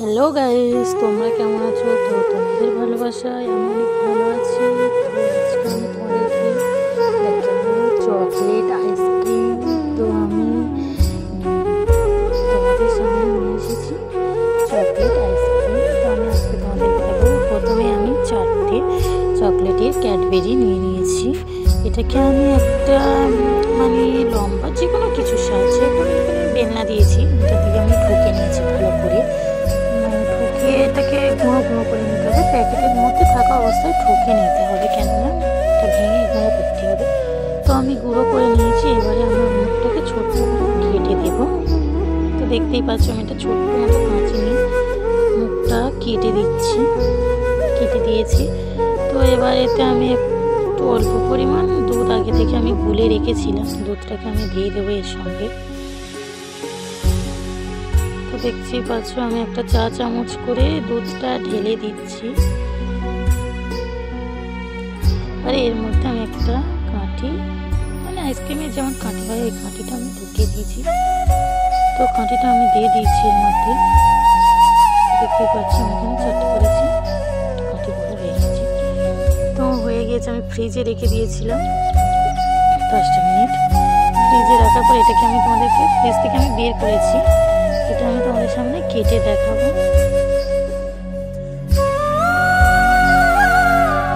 Hello guys, তোমরা কেমন আছো? তো তোমাদের ভালোবাসায় আমি অনেক ভালো আছি। তো আজকে আমি তোমাদেরকে দেখাবো চকলেট আইসক্রিম। তো আমি তোমাদের সামনে নিয়ে এসেছি চকলেট আইসক্রিম। তো আমি আজকে তোমাদেরকে দেখাবো। প্রথমে আমি 4টে চকলেটের ক্যাডবেরি নিয়ে নিয়েছি। এটাকে আমি একটা লম্বা যে কোনো কিছুর সাহায্যে বেলনা দিয়েছি, এটা দিয়ে আমি ঠুকে নিয়েছি ভালো করে। এটাকে গুঁড়ো গুঁড়ো করে নিতে হবে, প্যাকেটের মধ্যে থাকা অবস্থায় ঠুকে নিতে হবে, কেননা এটা ভেঙে গুঁড়ো করতে হবে। তো আমি গুঁড়ো করে নিয়েছি। এবারে আমি মুখটাকে ছোট্ট কেটে দেব। তো দেখতেই পাচ্ছ আমি একটা ছোট্ট মতো কাঁচি নিয়ে মুখটা কেটে দিয়েছি। তো এবার এতে আমি একটু অল্প পরিমাণ দুধ আগে থেকে আমি গুলে রেখেছিলাম, দুধটাকে আমি দিয়ে দেবো এর সঙ্গে। তো দেখতেই পাচ্ছ আমি একটা চা চামচ করে দুধটা ঢেলে দিচ্ছি। আর এর মধ্যে আমি একটা কাঠি, আইসক্রিমের যেমন কাঠি হয় ওই কাঠিটা আমি ঢুকিয়ে দিয়েছি। তো কাঠিটা আমি দিয়ে দিয়েছি এর মধ্যে। দেখতেই পাচ্ছি আমি এখানে 4টে করেছি, কাঠি করে হয়ে গেছে। তো হয়ে গিয়েছে, আমি ফ্রিজে রেখে দিয়েছিলাম 10টা মিনিট। ফ্রিজে রাখার পর এটাকে আমি তোমাদেরকে ফ্রিজ থেকে আমি বের করেছি। এটা আমি তোমাদের সামনে কেটে দেখাবো।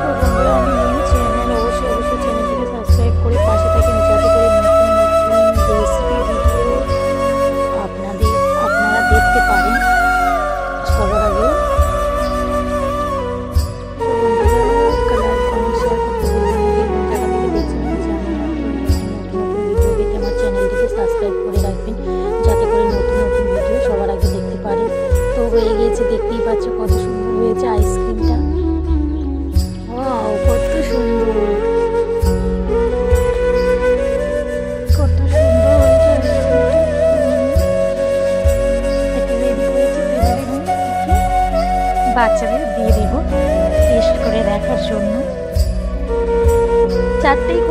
তো বন্ধুরা, আমি নিয়েছি অবশ্যই চ্যানেলটিকে সাবস্ক্রাইব করে পাশে থাকেন, যাতে করে নতুন রেসিপি ভিডিও আপনারা দেখতে পারেন সবার আগে। তো বন্ধুরা, কালার কমেন্ট শেয়ার করতে ভুলবেন না। যারা থেকে দেখছেন নতুন ভিডিও পেতে আমার চ্যানেলটিকে সাবস্ক্রাইব করে রাখবেন, যাতে করে নতুন ভিডিও সবার আগে দেখতে পারেন। তো হয়ে গিয়েছে, দেখতেই পাচ্ছ কত সুন্দর হয়েছে আইসক্রিমটা। ওয়াও, কত সুন্দর হয়েছে বাচ্চাদের দিয়ে দিব টেস্ট করে দেখার জন্য। 4টেই